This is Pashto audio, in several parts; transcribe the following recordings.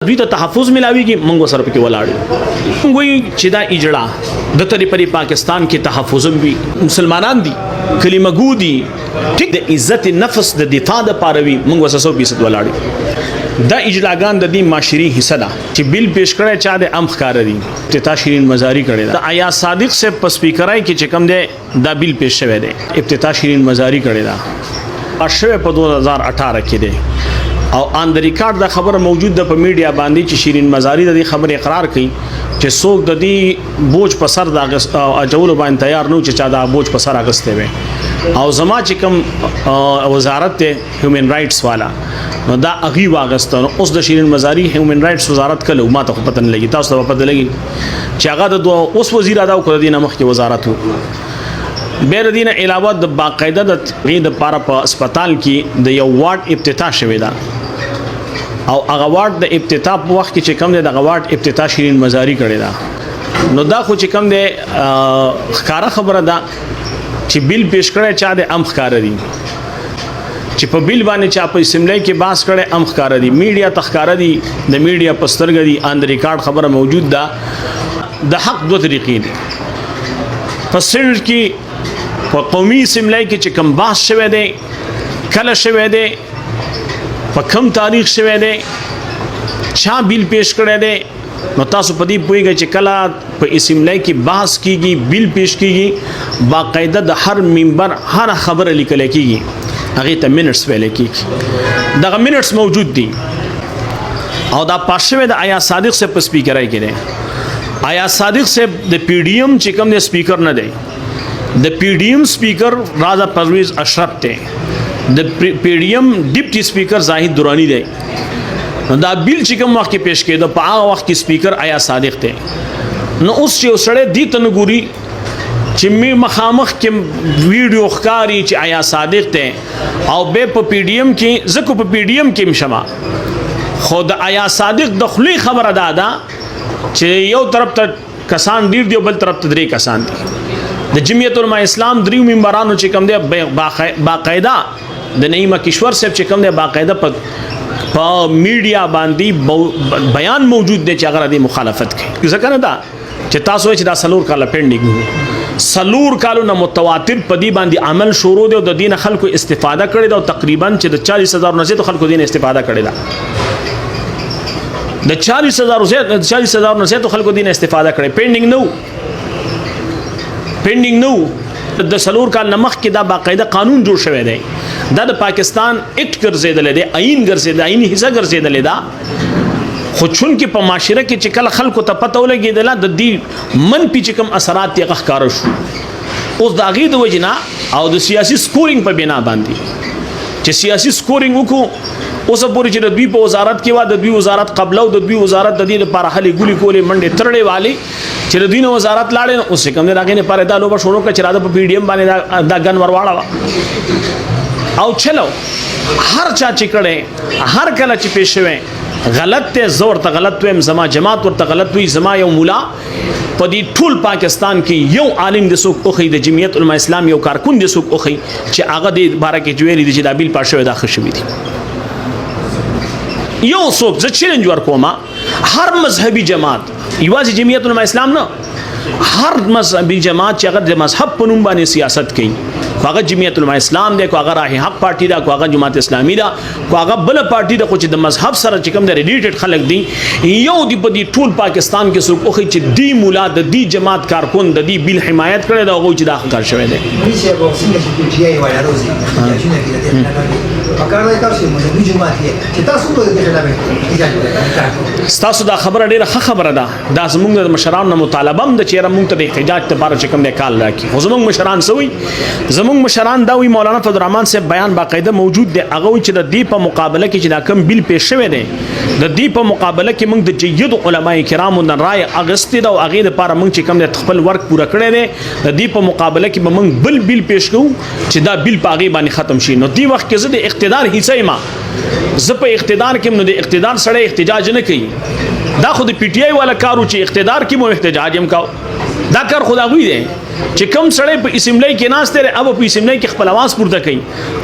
دوی ته تحفظ ملاویږي موږ سره پکې ولاړ وي چې دا اجړه د تری پری پاکستان کې تحفظ وي مسلمانان دي کلمه ګو دي ټیک د عزت نفس د دفاع د پاروي موږ وسو 100% ولاړ دا اجلاګان د دې معاشري حصہ ده چې بل پیش کړی چا د ام ښکار دي ابتدا شیرین مزاری کړی دا آیا صادق سے په سپیکرای کې چې کم دی دا بل پیش شوی دی ابتدا شیرین مزاری کړی دا اشوه په 2018 کې دی او ان د ریکارډ دا خبره موجود ده په میډیا باندې چې شیرین مزاری د دې خبره اقرار کړي چې څوک د دې بوج په سر د اجول باندې تیار نو چې چا دا بوج په سر اغسته وي او زما چې کوم وزارت ته هیومن رائټس والا نو دا اغي واغستون اوس د شیرین مزاری هیومن رائټس وزارت کله ما ته پته نه لګی تاسو ته پته لګی چې هغه د اوس وزیر ادا کړ دینه مخ کې وزارت وو بیر دینه علاوه د باقاعده د غید لپاره په هسپتال کې د یو وارډ افتتاح شوی دا او هغه وارډ د افتتاح په وخت کې چې کوم د وارډ افتتاح شیرین مزاری کړی دا نو دا خو چې کوم د ښکارا خبره ده چې بیل پیش کړی چا د ام ښکار دي چې په بیل باندې چا په اسمبلی کې باس کړي ام ښکار دي میډیا تخکار دي د میډیا پسترګ دي ان ریکارډ خبره موجود ده د حق دوه طریقې دي په سند کې په قومي اسمبلی کې چې کوم باس شوی دی کله شوی دی په کم تاریخ شوی دی چا بیل پیش کړی دی نو تاسو په دې پوهیږئ چې کله په اسمبلی کې بحث کیږي بیل پیش کیږي باقاعده د هر منبر هر خبره لیکل کیږي هغه ته منټس ویل کیږي دغه منټس موجود دي او دا پښوی د آیا صادق سے په سپیکرای کې دی آیا صادق سے د پی ډی ایم چې کوم د سپیکر نه دی د پی ډی ایم سپیکر رازا پرویز اشرف ته د پی ډی ایم ډیپټي سپیکر زاهد دورانی دی دا بیل چې کوم وخت کې پیش کېده په هغه وخت کې سپیکر آیا صادق ته نو اوس چې وسړی دی ته نګوري چې می مخامخ کې ویډیو ښکاری چې آیا صادق ته او به په پی ډی ایم کې زکو په پی ډی ایم کې مشما خود آیا صادق د خلی خبره ده چې یو طرف ته کسان ډیر دی بل طرف ته درې کسان دي د جمعیت علماء اسلام دریو منبرانو چې کوم دی باقاعده د نعیمه کشور صاحب چې کوم دی باقاعده په میډیا باندې بیان موجود دی چې هغه د مخالفت کوي ځکه نه دا چې تاسو چې دا سلور کاله پینډینګ سلور کالو نه متواتر په دې باندې عمل شروع دی او د دین خلکو استفاده کړي دا او تقریبا چې د 40000 نه زیات خلکو دین استفاده کړي دا د 40000 نه زیات خلکو دین استفاده کړي پینډینګ نو د سلور کال نمخ کې دا باقاعده قانون جوړ شوی دی دا د پاکستان اکټ ګرځیدل دی آئین ګرځیدل آئینی حصہ ګرځیدل دا خو چون کې په معاشره کې چې کله خلکو ته پته ولګېدل د دې منفي چې کوم اثرات یې ښکار شو اوس د هغې د وجې نه او د سیاسي سکورینګ په بنا باندې چې سیاسي سکورینګ وکړو اوس پورې چې د دوی په وزارت کې وا د دوی وزارت قبله او د دوی وزارت د دې لپاره هلې ګولې کولې منډې ترړې والی چې د دوی نه وزارت لاړې نو اوس کوم د هغې لپاره دا لوبه شروع کړه چې راځه په پی ډي ایم باندې دا ګن ورواړه او چلو هر چا چې کړی هر کله چې پیش شوی غلط ته زور ته غلط ویم زما جماعت ورته غلط وي زما یو مولا په دې ټول پاکستان کې یو عالم د څوک اوخی د جمعیت علماء اسلام یو کارکون د څوک اوخی چې هغه د باره کې جوړې دي چې دا بیل پاس شوی دا ښه شوي دي یو څوک زه چیلنج ورکوم هر مذهبي جماعت یوازې جمعیت علماء اسلام نه هر مذهبي جماعت چې هغه د مذهب په نوم باندې سیاست کوي خو هغه جمعیت علماء اسلام دی خو هغه راه حق پارټي ده خو هغه جماعت اسلامي ده خو هغه بل پارټي ده خو چې د مذهب سره چې کوم د ریلیټډ خلک دي یو دی په دې ټول پاکستان کې څوک اوخی چې دی مولا د دې جماعت کارکون د دې بیل حمایت کړي دا هغه چې دا کار شوی دی ستاسو دا خبره ډیره ښه خبره ده دا زموږ د مشرانو نه مطالبه هم ده چې موږ ته د احتجاج لپاره چې کوم دی کال راکړي خو زموږ مشران څه وایي زموږ مشران دا وایي مولانا فضل الرحمن صاحب بیان باقاعده موجود دی هغه وایي چې د دې په مقابله کې چې دا کوم بیل پیش شوی دی د دې په مقابله کې موږ د جید علماء کرامو نه رای اغستې ده او هغې دپاره موږ چې کوم دی خپل ورک پوره کړی دی د دې په مقابله کې به موږ بل بیل پیش کوو چې دا بیل په هغې باندې ختم شي نو دې وخت کې زه د اقتدار حصه یم زه په اقتدار کې نو د اقتدار سره احتجاج نه کوي دا خو د پی ټی آی والا کارو چې اقتدار کې مو احتجاج هم کاو دا کار خدا غوي دی چې کوم سړی په اسمبلی کې ناست دی او په اسمبلی کې خپل आवाज پورته کوي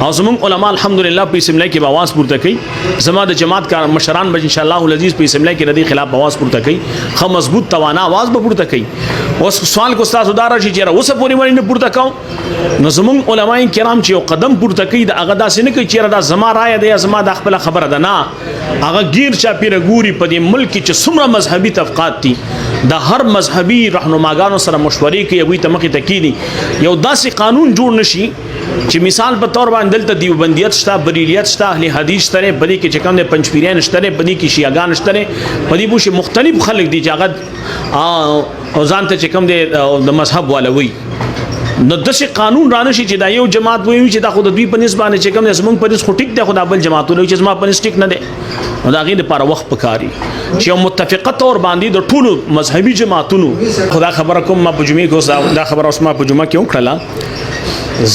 او زموږ علما الحمدلله په اسمبلی کې आवाज پورته کوي زما د جماعت کار مشران به ان شاء الله العزیز په اسمبلی کې ردی خلاف आवाज پورته کوي خو مضبوط توانا आवाज به پورته کوي اوس سوال کو تاسو دا راشي چې اوس پورې باندې نه پورته کوم نو زموږ علما کرام چې یو قدم پورته کوي دا هغه داسې نه کوي چې دا زما رائے دی زما د خپل خبره ده نه هغه گیر چا پیر ګوري په دې ملک چې څومره مذهبي طبقات دي د هر مذهبي رهنماګانو سره مشورې کوي وي ته مخې ته کیدي یو داسې قانون جوړ نشي چې مثال په تور باندې دلته دیوبندیت شته بریلیت شته اهل حدیث شته بدی کې چې کوم د پنځپیریان شته بدی کې شیعاګان شته بدی بوش مختلف خلک دي چې هغه او ځان ته چې کوم د مذهب والوي نو داسې قانون رانه شي چې دا یو جماعت وایي چې دا خو د دوی په نسبت باندې چې کوم زمونږ په نسبت ټیک دی خو دا بل جماعتونه چې زما په نسبت ټیک نه دی نو دا غي لپاره وخت پکاري چې یو متفقه تور باندې د ټولو مذهبي جماعتونو خدا خبره کوم ما په جمعې کو دا خبره اوس ما په جمعه کې وکړه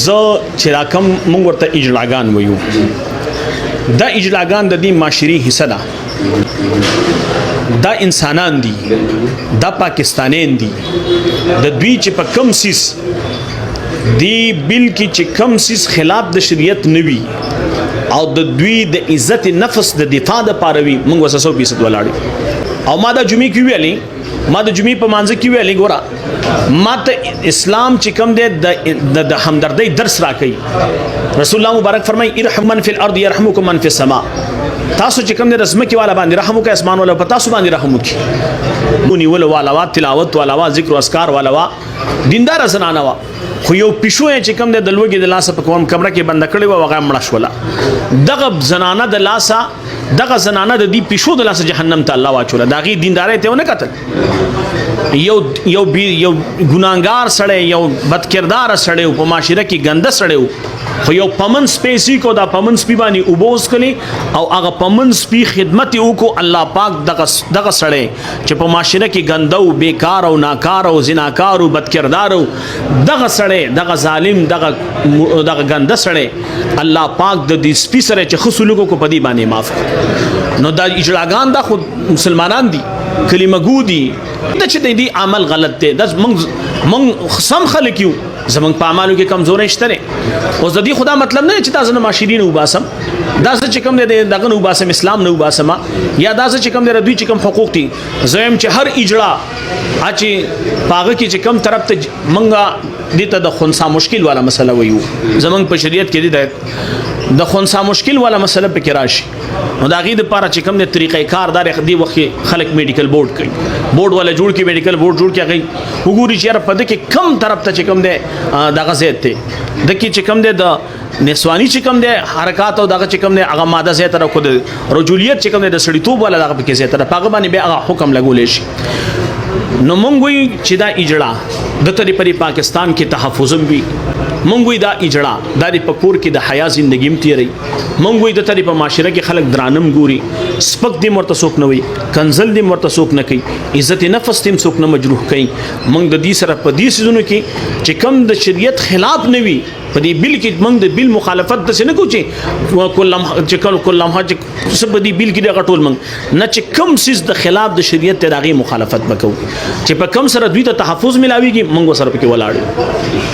زه چې راکم مونږ ورته اجلاګان وایو دا اجلاګان د دې معاشري حصہ ده دا انسانان دي دا پاکستانین دي د دوی چې په کم سیس دی بل کې چې کم سیس خلاف د شریعت نوي او د دوی د عزت نفس د دفاع د پاروي موږ وسه 100% ولاړ او ما د جمعې کې ویلي ما د جمعې په مانځ کې ویلي ګوره ما ته اسلام چې کم دی د همدردی درس راکړي رسول الله مبارک فرمایي ارحم من فی الارض يرحمکم من فی السماء تاسو چې کوم د رسمکي والا باندې رحم وکي اسمان والا په تاسو باندې رحم وکي مونږ ول والا تلاوت والا ذکر او اسکار والا دیندار زنانه وا خو یو پښو چې کوم د لوګي د لاسه په کوم کمره کې بند کړي و هغه مړ شوله دغه زنانه د لاسه دغه زنانه د دې پښو د لاسه جهنم ته الله واچوله داغي دینداري ته نه قتل یو ګناګار سړی یو بدکردار سړی په معاشره کې ګنده سړی خو یو پمن سپیسی کو دا پمن سپی باندې وبوس کړي او هغه پمن سپی خدمت وکړو الله پاک دغه سړی چې په معاشره کې ګنده او بیکار او ناکار او زناکار او بدکردار او دغه سړی دغه ظالم دغه ګنده سړی الله پاک د دې سپی سره چې خصلو کو په دې باندې معاف نو دا اجلاګان دا خود مسلمانان دي کلمه ګو دي دا چې دې عمل غلط دی دا من سم خلک یو زمنګ په اعمالو کې کمزوري شته او زدي خدا مطلب نه چې تاسو نه معاشرین وباسم دا څه چې کوم دی دغه نو وباسم اسلام نه وباسم یا دا څه چې کوم دی دوی چې کوم حقوق دي زم چې هر اجرا اچي پاغه کې چې کوم طرف ته منګه دي ته د خنثا مشکل والا مسله ویو زمنګ په شریعت کې دي د خنثا مشکل والا مسله په کې راشي نو دا غي د پاره چې کوم د طریقې کار دار خدي وخت خلک میډیکل بورډ کوي بورډ والا جوړ کې میډیکل بورډ جوړ کې غي وګوري چې په دې کې کم طرف ته چې کوم دی دغه زیات ته د کې چې کوم دی د نسوانی چې کوم دی حرکات او دغه چې کوم دی هغه ماده زیات را خود رجولیت چې کوم دی د سړیتوب والا دغه کې زیات را پاغه باندې به هغه حکم لګول شي نو مونږ وی چې دا اجړه د تری پری پاکستان کې تحفظم وي مونږ وی دا اجړه د پکور کې د حیا زندگیم تیری مونږ وی د تری په معاشره کې خلک درانم ګوري سپک دي مرته سوک نه وي کنزل دي مرته سوک نه کوي عزت نفس تیم سوک نه مجروح کوي مونږ د دې سره په دې سيزونو کې چې کم د شریعت خلاف نه وي په دې بل کې مونږ د بل مخالفت د څه نه کوچي کلم چې سب دې بل کې د غټول مونږ نه چې کم سیس د خلاف د شریعت ته دغه مخالفت وکړو چې په کم سره دوی ته تحفظ ملاويږي مونږ سره پکې ولاړو